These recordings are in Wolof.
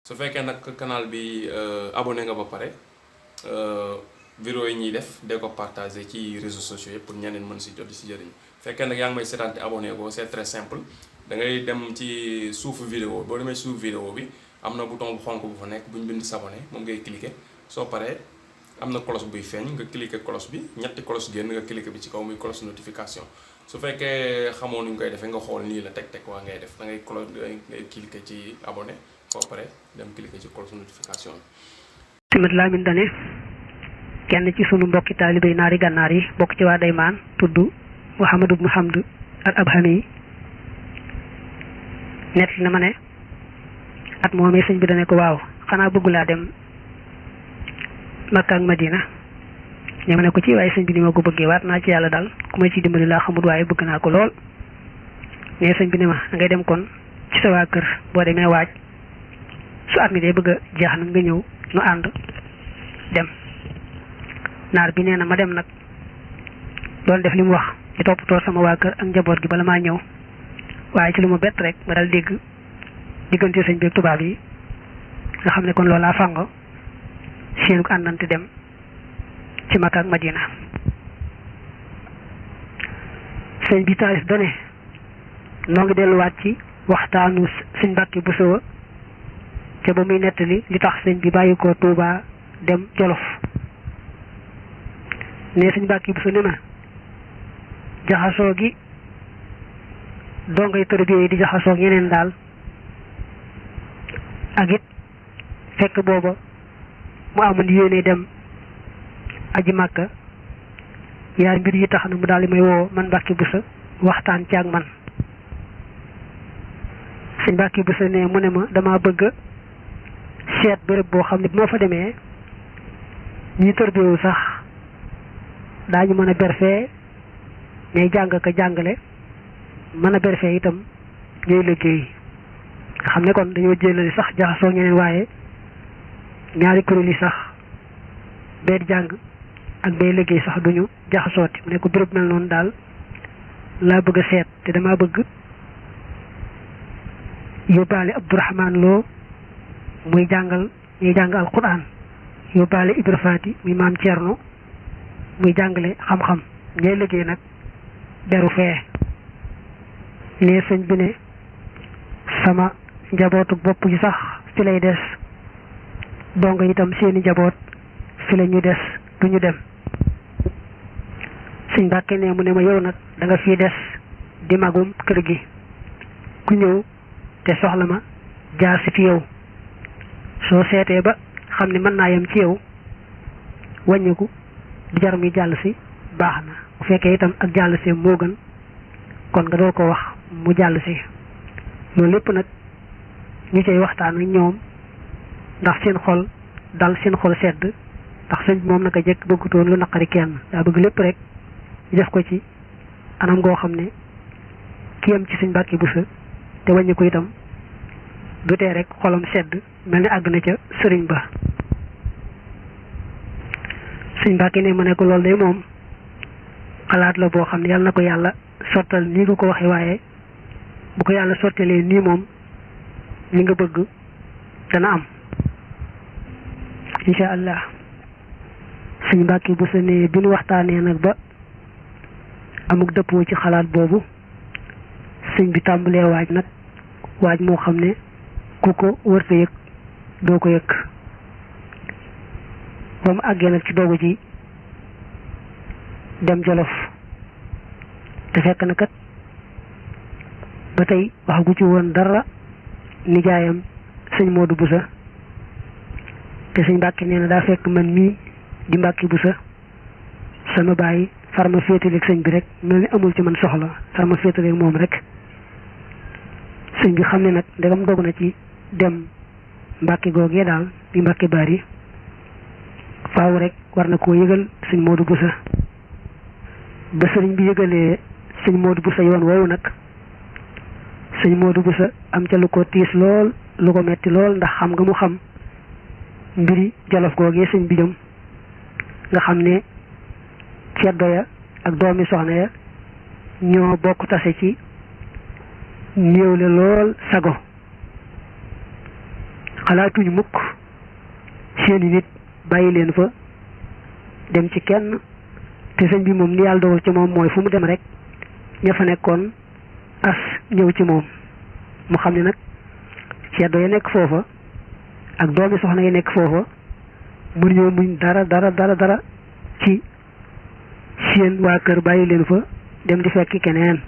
su fekkee nag canal bi abonné nga ba pare vidéo yi ñuy def dee ko partager ci réseaux sociaux yi pour ñeneen mën si jot si jëriñ fekkee nag yaa ngi may seetaan te abonné ko c'est très simple da ngay dem ci suufu vidéo boo demee suufu vidéo bi am na bouton bu xonk bu fa nekk bu ñu bind s'abonner moom ngay cliquer soo paree am na cloche buy feeñ nga cliquer cloche bi ñetti cloche génn nga cliquer bi ci kaw muy cloche notification su fekkee xamoo nu ñu koy defee nga xool nii la teg waa ngay def da ngay cloche ngay cliquer ci abonné soo paree dem cliquer ci cloche notification bi. Simat Lamine Dane kenn ci sunu mbokki taalibe naari gànnaar yi bokk ci waa Daymaan tudd Mouhamadou ibn Hamd al Abhami nett na ma ne at moomee sëñ bi dane ko waaw xanaa bëggu laa dem Makka ak Madina ñoo ne ko ci waaye sëñ bi ni ma ko bëggee waat naa ci yàlla daal ku ma ci dimbali laa xamut waaye bëgg naa ko lool ne sëñ bi ne ma da ngay dem kon ci sa waa kër boo demee waaj su at mi dee bëgg a jeex nag nga ñëw nu ànd dem naar bi nee na ma dem nag doon def li mu wax di toppatoo sama waa kër ak njaboot gi bala maa ñëw waaye ci lu ma bett rek ma dal dégg diggante sëñ bi tubaab yi nga xam ne kon loolaa fango seenu ko àndante dem ci Makka ak Madina sëñ bi taalif dane noo ngi delluwaat ci waxtaanu sëñ Mbàkke Buso te ba muy nettali li tax sëñ bi bàyyi ko Tuuba dem Jolof ne sëñ Mbàkke Buso ne na jaxasoo gi dongay tërbiya yi di jaxasoo ñeneen daal ak it fekk booba mu amoon yéene dem aji Màkka yaar mbir yi tax na mu daal di may woo man Mbàkke Buso waxtaan ci ak man sëñ Mbàkke Buso ne mu ne ma dama bëgg seet béréb boo xam ne bu ma fa demee ñi tërbiyewu sax daañu mën a berfee ñay jàng ka jàngale mën a berfee itam ñooy liggéey nga xam ne kon dañoo jëlali sax jaxasoo ñeneen waaye ñaari kuréel yi sax bee di jàng ak bee liggéey sax duñu jaxasooti mu ne ko béréb mel noonu daal laa bëgg a seet te dama bëgg yóbbaale Abdourahman Lo muy jàngal ñuy jàng alquran yóbbaale Ibra Faati muy maam Thierno muy jàngale xam-xam ñooy liggéey nag beru fee ne sëñ bi ne sama njabootu bopp yi sax fi lay des donga itam seeni njaboot fi la ñu des du ñu dem sëñ Mbàkke ne mu ne ma yow nag da nga fii des di magum kër gi ku ñëw te soxla ma jaar si fi yow soo seetee ba xam ne mën naa yem ci yow wàññiku di jar muy jàll si baax na bu fekkee itam ak jàll si moo gën kon nga doo ko wax mu jàll si loolu lépp nag ñu cay waxtaan ak ñoom ndax seen xol dal seen xol sedd ndax sëñ bi moom naka jekk bëggutoon lu naqari kenn daa bëgg lépp rek ñu def ko ci anam goo xam ne ki yam ci sëñ Mbàkke Buso te wàññi ko itam du tee rek xolam sedd mel ni àgg na ca sëriñ ba sëñ Mbàkke ne ma ne ko loolu day moom xalaat la boo xam ne yàlla na ko yàlla sottal nii nga ko waxee waaye bu ko yàlla sottalee nii moom li nga bëgg dana am insha allah sëñ Mbàkke Buso ne bi nu waxtaanee nag ba amuk dëppoo ci xalaat boobu sëñ bi tàmbalee waaj nag waaj moo xam ne ku ko wërta yëg doo ko yëg ba mu àggee nag ci doogu ji dem Jolof te fekk na kat ba tey wax gu ci woon dara nijaayam sëñ Moodu Buso te sëñ Mbàkke nee na daa fekk man mii di Mbàkke Buso sama bàyyi farma féetaleeg sëñ bi rek mel ni amul ci man soxla farma féetaleeg moom rek sëñ bi xam ne nag ndegam dog na ci dem Mbàkke googee daal di Mbàkke Bari faaw rek war na koo yëgal sëñ Moodu Buso ba sëriñ bi yëgalee sëñ Moodu Buso yoon woowu nag sëñ Moodu Buso am ca lu ko tiis lool lu ko metti lool ndax xam nga mu xam mbiri Jolof googee sëñ bi jëm nga xam ne ceddo ya ak doomi soxna ya ñoo bokk tase ci néewle lool sago xalaatuñu mukk seeni nit bàyyi leen fa dem ci kenn te sëñ bi moom ni yàlla dogal ci moom mooy fu mu dem rek ña fa nekkoon as ñëw ci moom mu xam ne nag ceddo ya nekk foofa ak doomi soxna yi nekk foofa mënuñoo muñ dara ci seen waa kër bàyyi leen fa dem di fekki keneen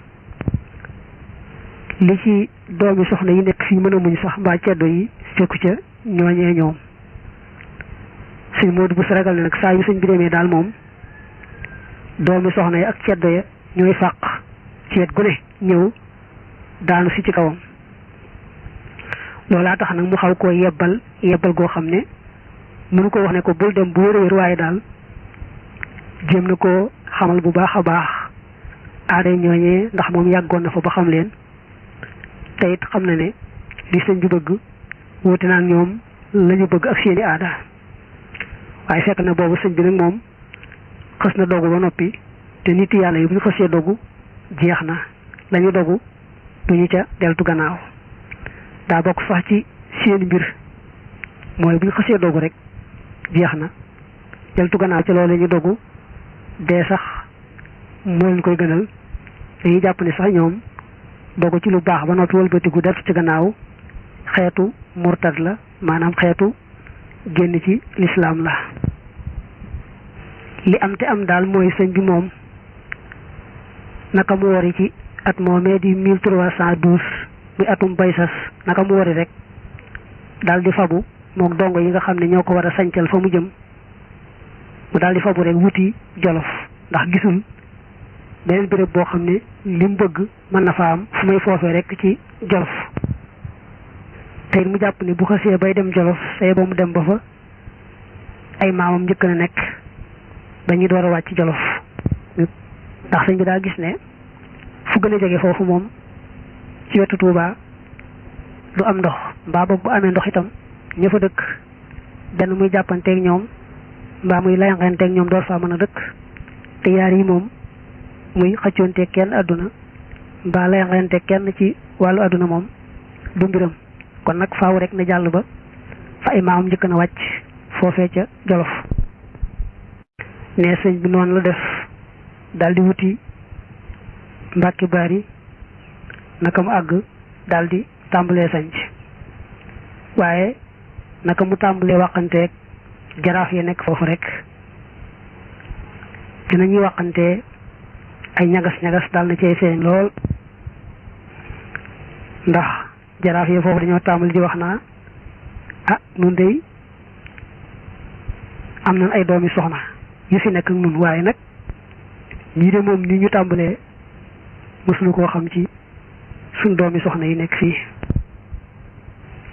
li ci doomi soxna yi nekk fii mën a muñ sax mbaa ceddo yi fekku ca ñooñee ñoom sëñ Modou bu ragal ne nag saa yu sëñ bi demee daal moom doomi soxna yi ak ceddo ya ñooy fàq ci wet gu ne ñëw daanu si ci kawam loolaa tax nag mu xaw koo yebbal goo xam ne mënu ko wax ne ko bul dem bu wér waaye daal jéem na koo xamal bu baax a baax aaday ñooñee ndax moom yàggoon na fa ba xam leen te it xam na ne li sëñ bi bëgg wuute naa ñoom lañu bëgg ak seeni aada waaye fekk na boobu sëñ bi nag moom xës na dogu ba noppi te nit yàlla yi bu ñu xësee dogu jeex na lañu dogu duñu ca deltu gannaaw daa bokk sax ci seen mbir mooy bu ñu xësee dogu rek jeex na deltu gannaaw ci loolu la ñu dogu dee sax moo leen koy gënal dañuy jàpp ne sax ñoom dogu ci lu baax ba noppi wëlbatiku def ci gannaaw xeetu murtad la maanaam xeetu génn ci lislaam la li am te am daal mooy sëñ bi moom naka mu wari ci at moomee di 1312 muy atum baysas naka mu wari rek daal di fabu mook dongo yi nga xam ne ñoo ko war a sancal fa mu jëm mu daal di fabu rek wuti Jolof ndax gisul beneen béréb boo xam ne li mu bëgg mën na fa am fu may foofee rek ci Jolof tey mu jàpp ne bu xasee bay dem Jolof say ba mu dem ba fa ay maamam njëkk na nekk ba ñu door a wàcc Jolof ndax sëñ bi daa gis ne fu gën a jege foofu moom ci wetu Tuuba du am ndox mbaa boog bu amee ndox itam ña fa dëkk benn muy jàppanteeg ñoom mbaa muy layanqanteeg ñoom door faa mën a dëkk te yaar yi moom muy xëccoonteeg kenn àdduna mbaa layanqanteeg kenn ci wàllu àdduna moom du mbiram kon nag faaw rek na jàll ba fa ay maamam njëkk na wàcc foofee ca Jolof ne sëñ bi noonu la def daldi wuti Mbàkke Baari naka mu àgg daldi tàmbalee sanc waaye naka mu tàmbalee waxanteeg jaraaf yi nekk foofu rek dinañuy waxantee ay ñagas-ñagas dal na cay feeñ lool ndax jaraaf yi foofu dañoo tàmbali di wax naa nun dey am nañ ay doomi soxna yu fi nekk ak nun waaye nag ñii de moom ni ñu tàmbalee mësuñu koo xam ci suñ doomi soxna yi nekk fii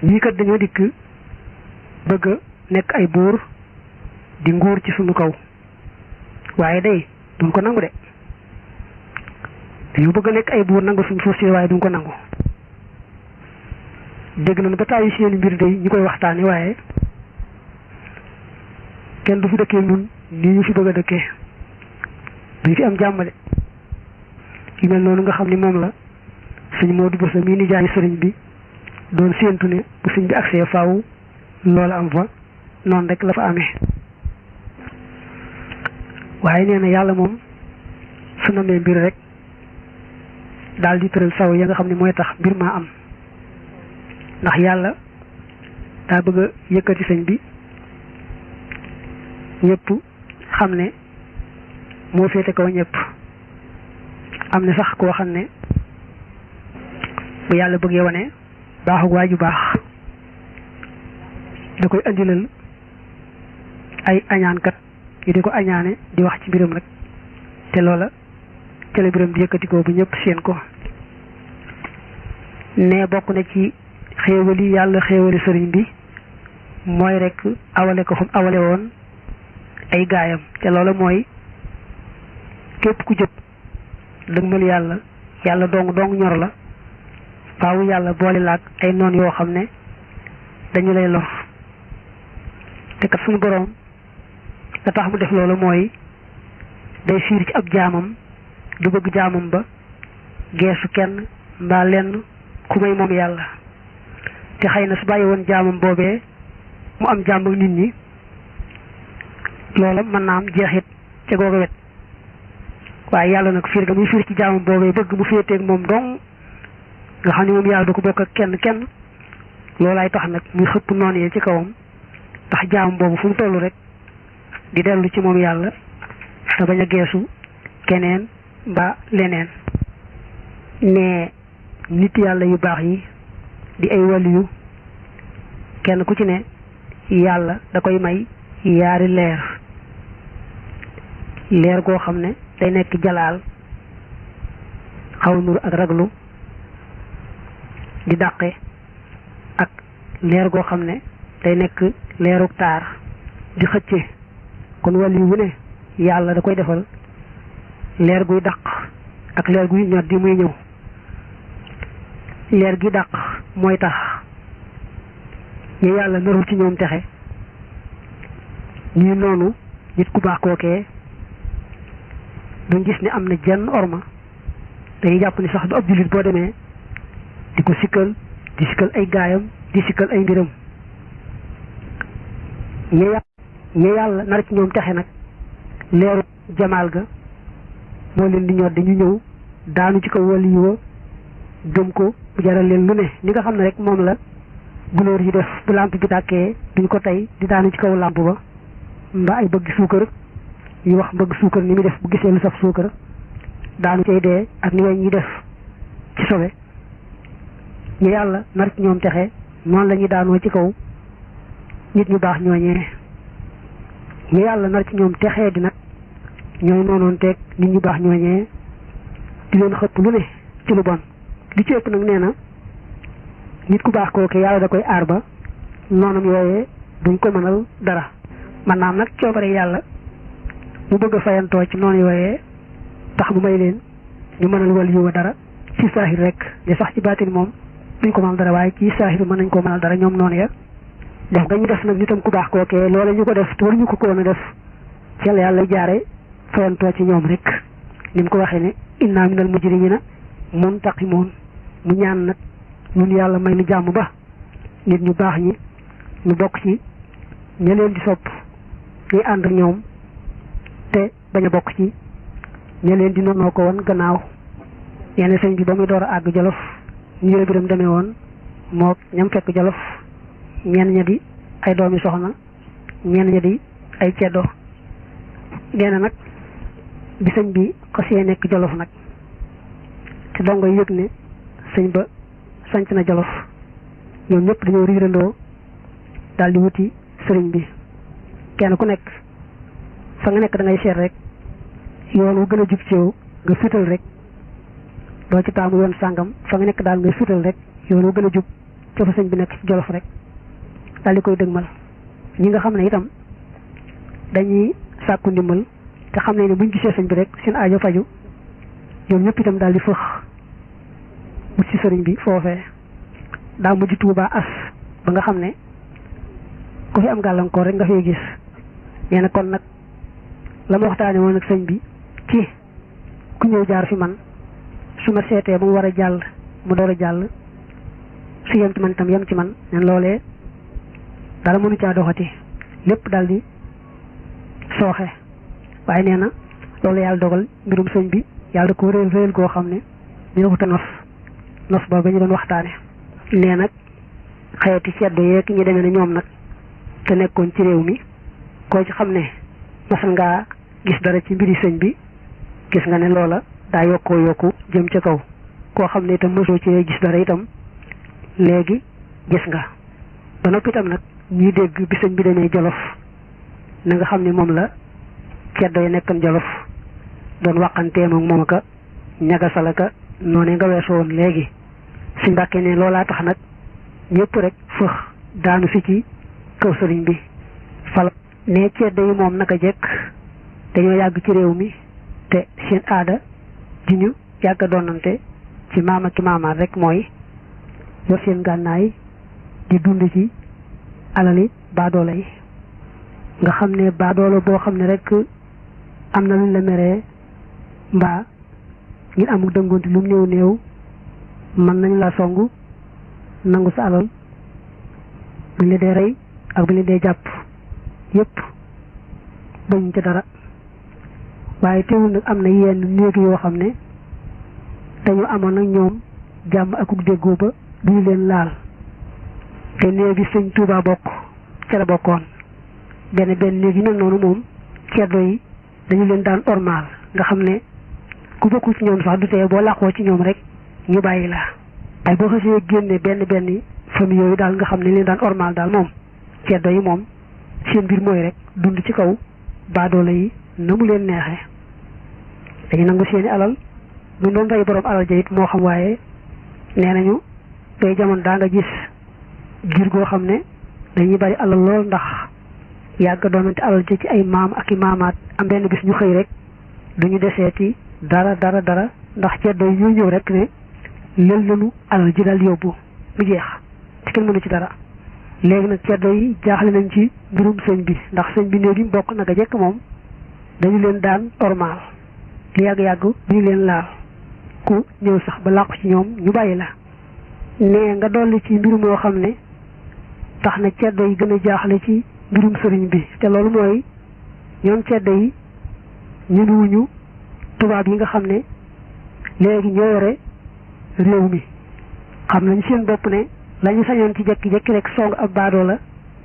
ñii kat dañoo dikk bëgg a nekk ay buur di nguur ci suñu kaw waaye day duñ ko nangu de dañoo bëgg a nekk ay buur nangu suñu suuf si waaye duñ ko nangu dégg nañu ba tàyyi seen mbir day ñu koy waxtaane waaye kenn du fi dëkkee ñun nii ñu fi bëgg a dëkkee duñ fi am jàmmale yu mel noonu nga xam ni moom la sëñ Modou Bousso mii ni jaay sëriñ bi doon séentu ne bu sëñ bi agsee faaw loola am fa noonu rek la fa amee waaye nee na yàlla moom su namee mbir rek daal di tëral saw ya nga xam ne mooy tax mbir maa am ndax yàlla daa bëgg a yëkkati sëñ bi ñëpp xam ne moo féete kaw ñëpp am na sax koo xam ne bu yàlla bëggee wane baaxug waaju baax da koy andilal ay añaankat yi di ko añaane di wax ci mbiram rek te loola ca la mbiram di yëkkati ko bu ñëpp seen ko ne bokk na ci xéewali yàlla xéewali sëriñ bi mooy rek awale ko fu mu awale woon ay gaayam te loola mooy képp ku jëpp dëgmal yàlla yàlla dong ñor la faawu yàlla boole laag ay noon yoo xam ne dañu lay lor te kat suñu boroom la tax mu def loolu mooy day fiir ci ab jaamam du bëgg jaamam ba geesu kenn mbaa lenn ku may moom yàlla te xëy na su bàyyi woon jaamam boobee mu am jaam ak nit ñi loola mën naa am jeexit ca googa wet waaye yàlla nag fiir ga muy fiir ci jaamam boobee bëgg mu féeteeg moom dong nga xam ne moom yàlla du ko bokk ak kenn loolaay tax nag muy xëpp noonu yee ci kawam ndax jaamam boobu fu mu toll rek di dellu ci moom yàlla te bañ a geesu keneen mbaa leneen ne nit yàlla yu baax yi di ay waliyu kenn ku ci ne yàlla da koy may yaari leer goo xam ne day nekk jalaal xaw nur ak raglu di dàqe ak leer goo xam ne day nekk leeruk taar di xëcce kon waliyu wu ne yàlla da koy defal leer guy dàq ak leer guy ñor di muy ñëw leer gi dàq mooy tax ñu yàlla narul ci ñoom texe ñii noonu nit ku baax kookee duñ gis ne am na jenn orma dañuy jàpp ni sax du ab jullit boo demee di ko sikkal di sikkal ay gaayam di sikkal ay mbiram ñi yàlla nar ci ñoom texe nag leeru jamaal ga moo leen di ñor dañu ñëw daanu ci kaw wali yi wa gëm ko bu jaral leen lu ne ni nga xam ne rek moom la gunóor yi def bu làmp bi tàkkee duñ ko tey di daanu ci kaw làmp ba mbaa ay bëgg suukar yu wax bëgg suukar ni muy def bu gisee lu saf suukar daanu cay dee ak ni weñ ñi def ci sobe ñu yàlla nar ci ñoom texe noonu la ñuy daanoo ci kaw nit ñu baax ñooñee ñu yàlla nar ci ñoom texee di nag ñooy noonoon teeg nit ñu baax ñooñee di leen xëpp lu ne ci lu bon li ci ëpp nag nee na nit ku baax kooke yàlla da koy aar ba noonam yooyee duñ ko mënal dara man naam nag coobare yàlla mu bëgg a fayantoo ci noonu yooyee tax mu may leen ñu mënal wal yiwa dara ci saahir rek de sax ci baatin moom duñ ko mënal dara waaye ci saahir mën nañ koo mënal dara ñoom noonu ya def nga ñu def nag nitam ku baax kookee loola ñu ko def te waruñu ko woon a def ci la yàlla jaare fayantoo ci ñoom rek ni mu ko waxee ne inna minal mujrimina muntaqimun mu ñaan nag ñun yàlla may nu jàmm ba nit ñu baax ñi ñu bokk ci ña leen di sopp ñuy ànd ak ñoom te bañ a bokk ci ña leen di nonoo ko woon gannaaw yenn sëñ bi ba muy door a àgg Jolof ñu yooyu biram demee woon moo ñam fekk Jolof ñenn ña di ay doomi soxna ñenn ña di ay ceddo nee na nag bi sëñ bi xasee nekk Jolof nag te dongo yëg ne sëñ ba sanc na Jolof ñoom ñëpp dañoo riirandoo daal di wuti sëriñ bi kenn ku nekk fa nga nekk da ngay seet rek yoon wu gën a jub ci yow nga fital rek doo ci taamu yoon sàngam fa nga nekk daal ngay fital rek yoon wu gën a jub ca fa sëñ bi nekk ci Jolof rek daal di koy dëgmal ñi nga xam ne itam dañuy sàkku ndimbal te xam ne buñ gisee sëñ bi rek seen aajo faju ñoom ñëpp itam daal di fëx wut ci sëriñ bi foofee daa mujj Tuubaa as ba nga xam ne ku fi am gàllankoor rek nga fay gis nee na kon nag la ma waxtaane woon ak sëñ bi ci ku ñëw jaar fi man su ma seetee ba mu war a jàll mu door a jàll su yem ci man itam yem ci man nen loolee dara mënu caa doxati lépp daal di sooxe waaye nee na loolu yàlla dogal mbirum sëñ bi yàlla da ko réel goo xam ne dina ko te nos boobu ñu doon waxtaane nee nag xeeti ceddo yeeg ñu demee ne ñoom nag te nekkoon ci réew mi koo ci xam ne masal ngaa gis dara ci mbiri sëñ bi gis nga ne loola daa yokkoo yokku jëm ca kaw koo xam ne itam mosoo ci gis dara itam léegi gis nga ba noppi itam nag ñuy dégg bi sëñ bi demee Jolof na nga xam ne moom la ceddo yi nekkan Jolof doon waxanteem ak moom aka ñagasalaka noonu nga weesu woon léegi si Mbàkke ne loolaa tax nag ñëpp rek fëx daanu fi ci kaw sëriñ bi fal ne ceddo yi moom naka jekk dañoo yàgg ci réew mi te seen aada di ñu yàgg a doonante ci maama ki maamaat rek mooy yor seen gànnaay di dund ci alali baadoola yi nga xam ne baadoola boo xam ne rek am na luñ la meree mbaa ngir amul dëngoonte lu mu néew néew mën nañ la songu nangu sa alal buñ la dee rey ak buñ la dee jàpp yépp bañ ca dara waaye teewul nag am na yenn néeg yoo xam ne dañu amoon nag ñoom jàmm akuk déggoo ba duñu leen laal te néegi sëñ Tuubaa bokk ca la bokkoon benn néeg yi mel noonu moom ceddo yi dañu leen daan ormaal nga xam ne ku bokkul ci ñoom sax du tee boo làqoo ci ñoom rek ñu bàyyi la waaye boo xasee génne benn famille yooyu daal nga xam ne leen daan ormaal daal moom ceddo yi moom seen mbir mooy rek dund ci kaw baadoola yi na mu leen neexee dañu nangu seeni alal ñu doon rey borom alal ja it moo xam waaye nee nañu tey jamono daa nga gis giir goo xam ne dañuy bari alal lool ndax yàgg doonante alal ja ci ay maam ak i maamaat am benn bis ñu xëy rek duñu deseeti dara ndax ceddo yi ñoo ñëw rek ne lël nañu alal ji daal yóbbu mu jeex te kenn mënu ci dara léegi nag ceddo yi jaaxle nañ ci mbirum sëñ bi ndax sëñ bi néew bi bokk naka jekk moom dañu leen daan ormaal li yàgg-yàgg duñu leen laal ku ñëw sax ba làqu ci ñoom ñu bàyyi la nee nga dolli ci mbirum moo xam ne tax na ceddo yi gën a jaaxle ci mbirum sëriñ bi te loolu mooy ñoom ceddo yi ñunuwuñu tubaab yi nga xam ne léegi ñoo yore réew mi xam nañ seen bopp ne lañu sañoon ci jekki-jekki rek song ab baadoo la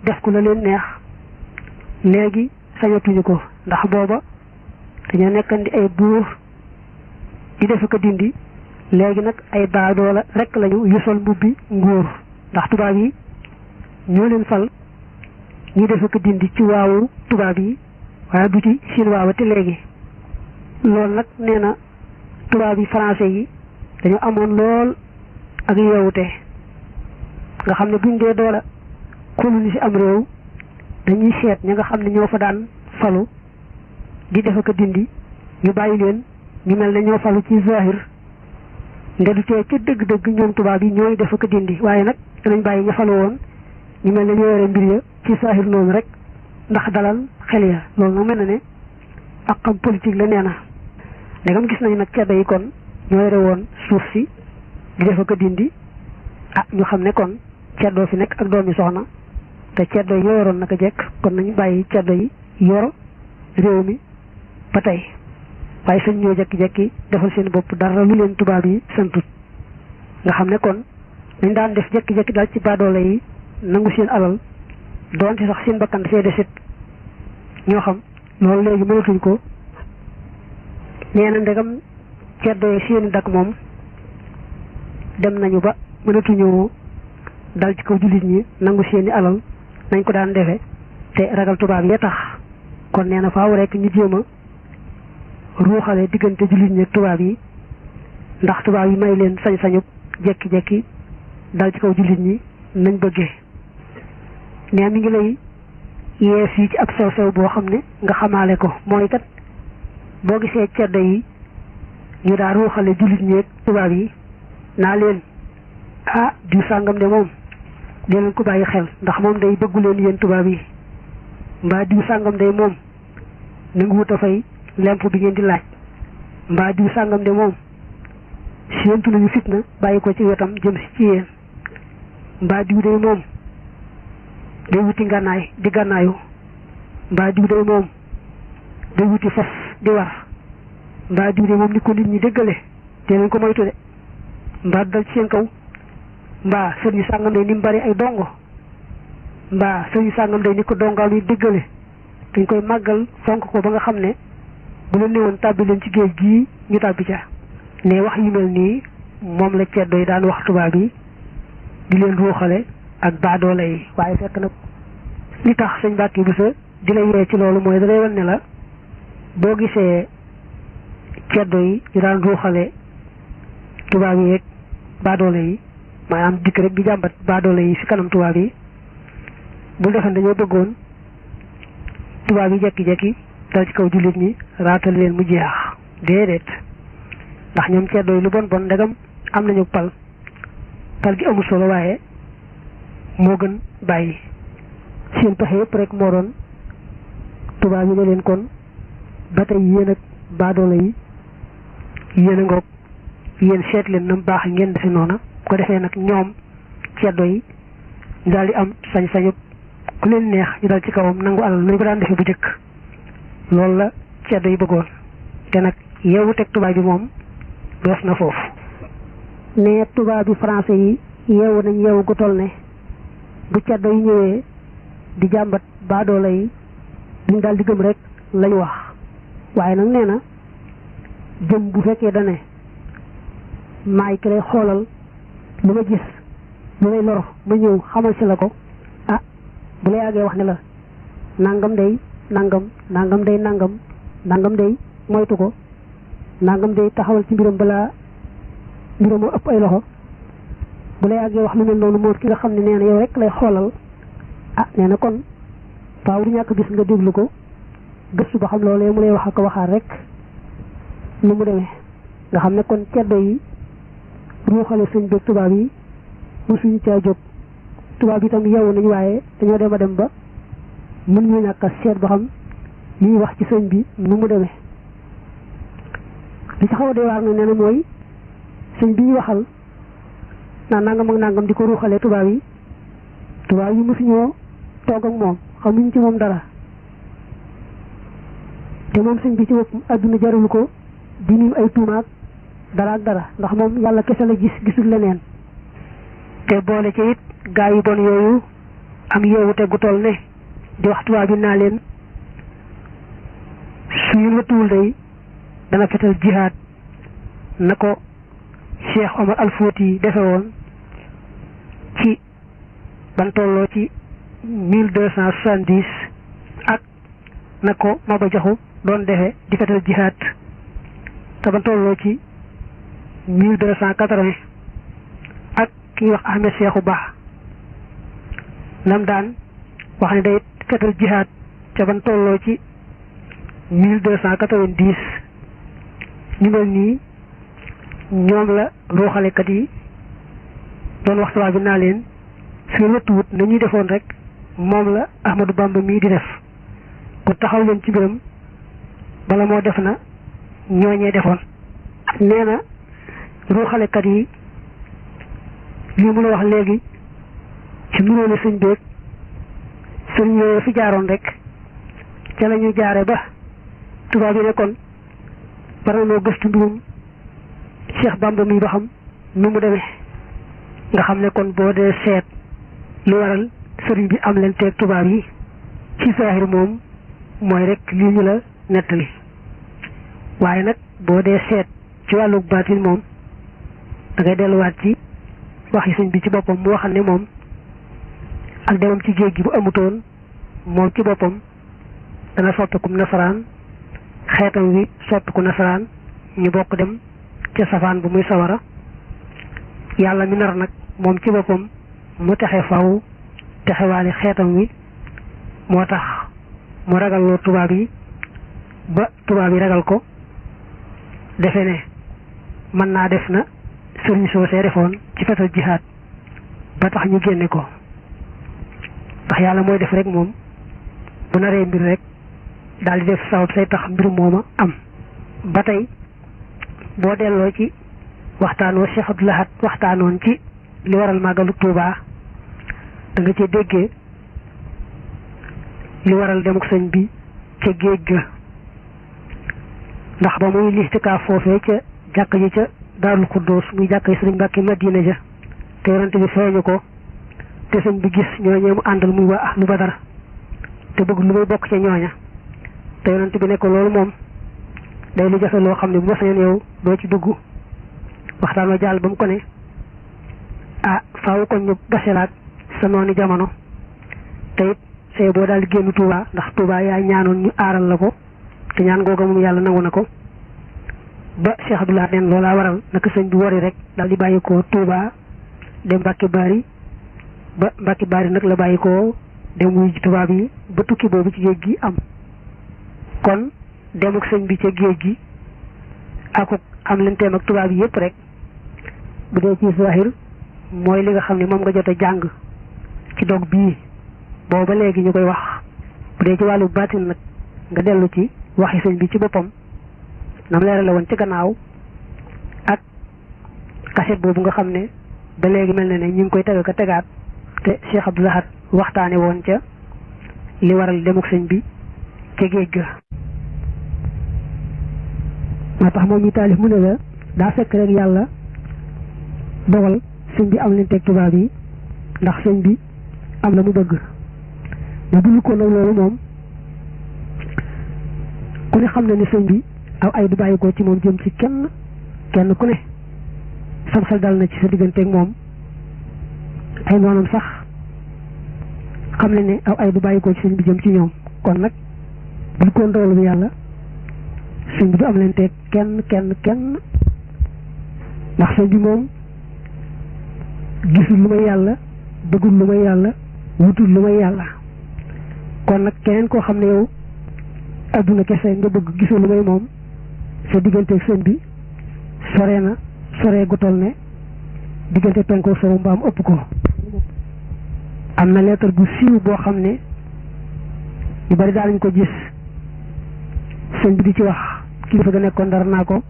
def ko la leen neex léegi sañatuñu ko ndax booba dañoo nekkandi ay buur di def ko dindi léegi nag ay baadoo la rek lañu yu sol mbubbi nguur ndax tubaab yi ñoo leen fal ñi def ko dindi ci waawu tubaab yi waaye du ci seen waawa te léegi loolu nag nee na tubaab yi français yi dañu amoon lool ak yeewute nga xam ne buñ dee doola coloniser am réew dañuy seet ñi nga xam ne ñoo fa daan falu di def ko dindi ñu bàyyi leen ñu mel ne ñoo falu ci zahir nde du tee ca dëgg-dëgg ñoom tubaab yi ñooy def ko dindi waaye nag danañ bàyyi ña falu woon ñu mel ne ñoo yore mbir ya ci zahir noonu rek ndax dalal xel ya loolu nag mel na ne ak xam politique la nee na ndegam gis nañu nag ceddo yi kon ñoo yore woon suuf si di def ko dindi ñu xam ne kon ceddoo fi nekk ak doomi soxna te ceddo yi ñoo yoroon naka jekk kon nañu bàyyi ceddo yi yor réew mi ba tey waaye sañ ñoo jekki-jekki defal seen bopp dara lu leen tubaab yi santut nga xam ne kon dañ daan def jekki-jekki daal ci baadoole yi nangu seen alal doonte sax seen bakkan dafay desit ñoo xam loolu léegi mënatuñ ko nee na ndegam ceddo yi seeni dak moom dem nañu ba mënatuñu dal ci kaw jullit ñi nangu seeni alal nañ ko daan defe te ragal tubaab yi tax kon nee na faaw rek ñu jéem a ruuxale diggante jullit ñi ak tubaab yi ndax tubaab yi may leen sañ-sañu jekki-jekki dal ci kaw jullit ñi nañ bëggee nee mi ngi lay yee fii ci ab sew-sew boo xam ne nga xamaale ko mooy kat boo gisee ceddo yi ñu daa ruuxale jullit ñi ak tubaab yi naa leen diw sàngam de moom dee leen ko bàyyi xel ndax moom day bëggu leen yéen tubaab yi mbaa diw sàngam de moom nangu wut a fay lemp bi ngeen di laaj mbaa diw sàngam de moom séentu nañu fitna bàyyi ko ci wetam jëm si ci yéen mbaa diw de moom day wuti ngànnaay di gànnaayu mbaa diw de moom day wuti fas di war mbaa diw de moom ni ko nit ñi déggale te leen ko moytu de mbaa dal ci seen kaw mbaa sëriñ sàngam day ni mu bari ay dongo mbaa sëriñ sàngam day ni ko dongaam yi déggale dañ koy màggal fonk ko ba nga xam ne bu la néewoon tàbbi leen ci géej gii ñu tàbbi ca ne wax yu mel nii moom la ceddo yi daan wax tubaab yi di leen ruuxale ak baadoole yi waaye fekk nag li tax sëñ Mbàkke Buso di la yee ci loolu mooy da lay wan ne la boo gisee ceddo yi ñu daan ruuxale tubaab yi ak baadoole yi maanaam dikk rek di jàmbat baadoole yi fi kanam tubaab yi bu defen dañoo bëggoon tubaab yi jekki-jekki dal ci kaw jullit ñi raatal leen mu jeex déedéet ndax ñoom ceddo yi lu bon bon ndegam am nañu pal gi amul solo waaye moo gën bàyyi seen pexe yëpp rek moo doon tubaab yi ne leen kon ba tey yéen ak baadoole yi yéen a ngoog yéen seet leen na mu baax ngeen defe noona ko defee nag ñoom ceddo yi ñu daal di am sañ-sañu ku leen neex ñu dal ci kawam nangu alal nañu ko daan defee bu jëkk loolu la ceddo yi bëggoon te nag yeewu teg tubaab bi moom doos na foofu ne tubaab bi français yi yeewu nañ yeewu gu toll ne bu ceddo yi ñëwee di jàmbat baadoola yi duñ daal di gëm rek lañu wax waaye nag nee na jëm bu fekkee dane maay ki lay xoolal li ma gis lu lay loro ma ñëw xamal si la ko ah bu la yàggee wax ne la nangam day nangam nangam day nangam nangam day moytu ko nangam day taxawal ci mbiram balaa mbiram ëpp ay loxo bu la yàggee wax lu mel noonu moo ki nga xam ne nee na yow rek lay xoolal ah nee na kon faaw du ñàkk gis nga déglu ko gëstu ba xam loolee mu lay wax ak waxaat rek lu mu demee nga xam ne kon ceddo yi ruuxale sëñ beeg tubaab yi mosuñu caa jóg tubaab yi tam yeewu nañu waaye dañoo dem a dem ba mën ñu ñàkk a seet ba xam li ñuy wax ci sëñ bi nu mu demee li ci xaw a doy waar na nee na mooy sëñ bi ñu waxal naan nangam ak nangam di ko ruuxalee tubaab yi mosuñoo toog ak moom xamuñ ci moom dara te moom sëñ bi ci bopp adduna jarul ko di nim ay tuumaak dara ak dara ndax moom yàlla kese la gisul leneen te boole ci it gaa yu bon yooyu am yeewu te gu toll ne di wax tubaab bi naa leen suñu wëttuwul day dana fetal jihaad na ko Cheikh Omar Al Fouti defe woon ci ban tolloo ci 1270 ak na ko Maba Jaxu doon defe di fetal jihaad te ban tolloo ci 1280 ak ki wax Ahmed Cheikhou Ba nam daan wax ne day fetal jihaad ca ban tolloo ci 1290 ñu mel nii ñoom la ruuxalekat yi doon wax tubaab bi naa leen fi wëttuwut na ñuy defoon rek moom la Ahmadou Bamba mii di def ku taxaw leen ci mbiram bala moo def na ñooñee defoon nee na ruuxalekat yi li mu la wax léegi ci nuróole sëñ beeg sëñ yooyu fi jaaroon rek ca la ñu jaare ba tubaab yi ne kon war na noo gëstu mbirum Cheikh Bamba mi ba xam nu mu demee nga xam ne kon boo dee seet lu waral sëriñ bi am leen teeg tubaab yi ci saahir moom mooy rek lii ñu la nettali waaye nag boo dee seet ci wàllu baatin moom da ngay delluwaat ci wax yi sëñ bi ci boppam mu waxal ne moom ak demam ci géej gi bu amutoon moom ci boppam dana soppikum nasaraan xeetam wi soppiku nasaraan ñu bokk dem ca safaan bu muy sawara yàlla mi nar nag moom ci boppam mu texe faw texewaale xeetam wi moo tax mu ragalloo tubaab yi ba tubaab yi ragal ko defe ne mën naa def na sëriñ soosee defoon ci fetal jihaad ba tax ñu génne ko ndax yàlla mooy def rek moom bu naree mbir rek daal di def sabab say tax mbir mooma am ba tey boo delloo ci waxtaanoo Cheikh Abdou Lahad waxtaanoon ci li waral màggalu Tuubaa da nga ci déggee li waral demuk sëñ bi ca géej ga ndax ba muy listikaaf foofee ca jàkk ji ca Daarul Xuddoos muy jàkk yi sëriñ Mbàkke Madina ja te yonante bi feeñu ko te sëñ bi gis ñooñee mu àndal muy waa ahlu Badar te bëgg lu muy bokk ca ñooña te yonante bi ne ko loolu moom day lu jafe loo xam ne bu ma sañoon yow doo ci dugg waxtaan wa jàll ba mu ko ne faaw ko ñu baselaat sa noonu jamono te it say boo daal di génn Touba ndax Touba yaa ñaanoon ñu aaral la ko te ñaan googa moom yàlla nangu na ko ba Cheikh Abdoulaye neen loolaa waral naka sëñ bi wari rek daal di bàyyi ko Touba dem Mbàkke Bari ba Mbàkke Bari nag la bàyyi ko dem wuy ji tubaab yi ba tukki boobu ci géej gi am kon demuk sëñ bi ca géej gi ak am leen teem ak tubaab yi yëpp rek bu dee ci zahir mooy li nga xam ne moom nga jot a jàng ci dog bii boobu ba léegi ñu koy wax bu dee ci wàllu baatin nag nga dellu ci waxi sëñ bi ci boppam nam leeral la woon ci gannaaw ak kaset boobu nga xam ne ba léegi mel na ne ñu ngi koy teg ka tegaat te Cheikh Abdou Lahad waxtaane woon ca li waral demuk sëñ bi ca géej ga. moo tax moom ñu taalif mu ne la daa fekk rek yàlla dogal sëñ bi am leen teg tubaab yi ndax sëñ bi am la mu bëgg mais bu ñu ko nag loolu moom ku ne xam na ni sëñ bi aw ay du bàyyi ko ci moom jëm ci kenn ku ne sam xel dal na ci sa digganteeg moom ay noonam sax xam nañ ne aw ay du bàyyi ko ci sëñ bi jëm ci ñoom kon nag bu ñu ko ndogalu bi yàlla sëñ bi du am leen teg kenn ndax sëñ bi moom gisul lu may yàlla bëggul lu may yàlla wutul lu may yàlla kon nag keneen koo xam ne yow adduna kese nga bëgg gisoo lu may moom sa digganteeg sëñ bi soree gu toll ne diggante penku sowu mbaam ëpp ko. am na lettre bu siiw boo xam ne ñu bari daal ñu ko gis sëñ bi di ci wax kilifa ga nekkoon dara naa ko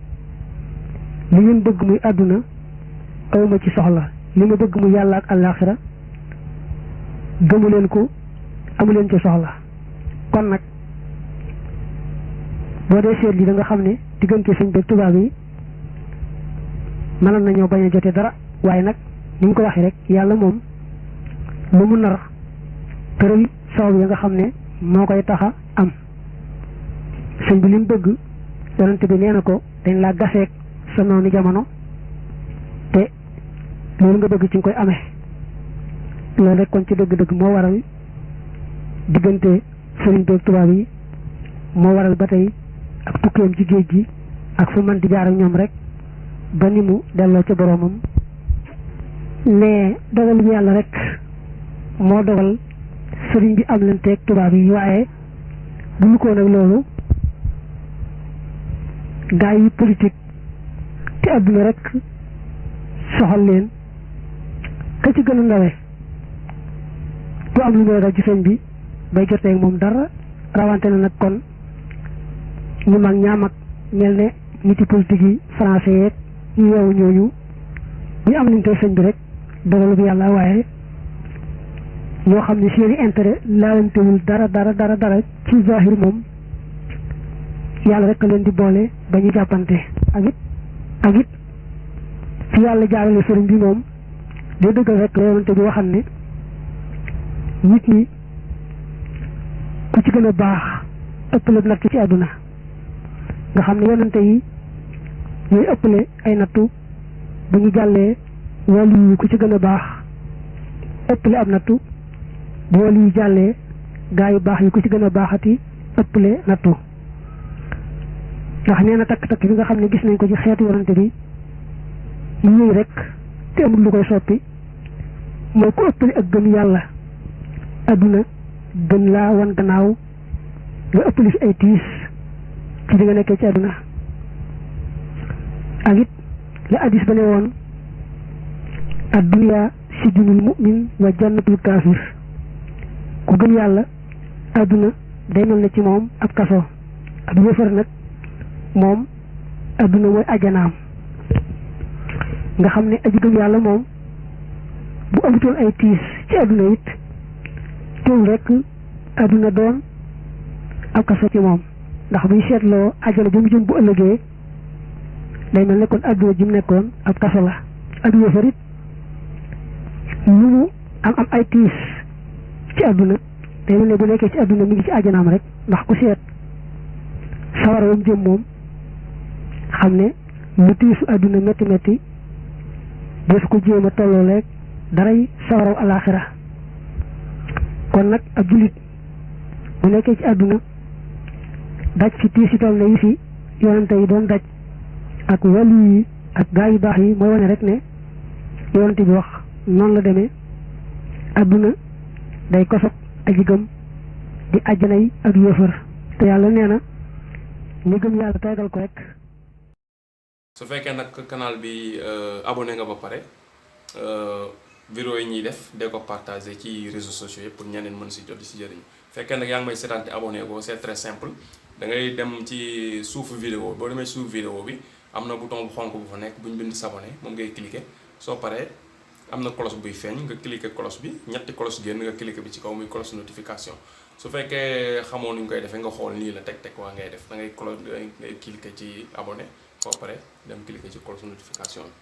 li ngeen bëgg muy àdduna awma ci soxla li ma bëgg mu yàlla ak àllaaxira gëmu leen ko amu leen ci soxla kon nag boo dee seet li da nga xam ne diggante sëñ beeg tubaab yi mënoon nañoo bañ a jote dara waaye nag ni ñu ko waxee rek yàlla moom lu mu nar tëral sabab ya nga xam ne moo koy taxa am sëñ bi li mu bëgg yonente bi nee na ko dañ laa gaseeg sa noonu jamono te loolu nga bëgg ci nga koy amee loolu rek kon ci dëgg-dëgg moo waral diggante sëriñ beeg tubaab yi moo waral ba tey ak tukkeem ci géej gi ak fu man di jaar ak ñoom rek ba ni mu delloo ca boroomam ne dogal bi yàlla rek moo dogal sëriñ bi am leen teeg tubaab yi waaye bu ñu ko nag loolu gaa yi politique te àdduna rek soxal leen ka ci gën a ndawe du am lu muy raw ci sëñ bi bay jotee moom dara rawante na nag kon ñu mag ñaam ak mel ne niti politique yi français yeeg ñu yow ñooñu bu am nañ tey sëñ bi rek dogalu bi yàlla waaye ñoo xam ne seeni intérêt laalantewul dara ci zahir moom yàlla rek a leen di boole ba ñu jàppante ak it fi yàlla jaarale sëriñ bi moom day dëggal rek la yonante bi waxam ne nit ñi ku ci gën a baax ëppale nattu ci àdduna nga xam ne yonante yi ñooy ëppale ay nattu bu ñu jàllee wàllu yi ku ci gën a baax ëppale ab nattu bu wàllu yi jàllee gaa yu baax yi ku ci gën a baaxati ëppale nattu ndax nee na takk-takk bi nga xam ne gis nañ ko ci xeetu yonante bi ñu ñëw rek te amul lu koy soppi mooy ku ëppale ak gëm yàlla adduna gën laa wan gannaaw nga ëppale fi ay tiis ci li nga nekkee ci adduna ak it la addis ba ne woon ad-dunya sijnul mu'min wa jannatul kaafir ku gëm yàlla adduna day mel na ci moom ab kaso ab yëfar nag moom adduna mooy ajanaam nga xam ne aji gëm yàlla moom bu amutoon ay tiis ci adduna it teewul rek adduna doon ab kaso ci moom ndax buy seetloo ajana jëm jëm bu ëllëgee day mel ne kon adduna ji mu nekkoon ab kaso la ak yëfar it lu mu am ay tiis ci adduna day mel ne bu nekkee ci adduna mi ngi ci ajanaam rek ndax ku seet sawara wam jëm moom xam ne lu tiisu adduna métti def ko jéem a tolloo leeg daray sawaraw alaxira kon nag ab jullit bu nekkee ci adduna daj ci tiis yi toll na yi fi yonante yi doon daj ak wàllu yi ak gaa yu baax yi mooy wane rek ne yonante bi wax noonu la demee adduna day kosog aji gëm di àjjana yi ak yëfër te yàlla nee na ñu gëm yàlla tegal ko rek. su fekkee nag canal bi abonné nga ba pare vidéo yi ñuy def de ko partager ci réseaux sociaux yi pour ñeneen mën si jot di si jëriñ fekkee nag yaa ngi may seetaan te abonné ko c'est très simple da ngay dem ci suufu vidéo boo demee suufu vidéo bi am na bouton bu xonk bu fa nekk bu ñu bind s'abonner moom ngay cliquer soo paree am na cloche buy feeñ nga cliquer cloche bi ñetti cloche génn nga cliquer bi ci kaw muy cloche notification su fekkee xamoo nuñ koy defee nga xool nii la teg waa ngay def da ngay cliquer ci abonné ba pare dem cliquer ci cloche notification bi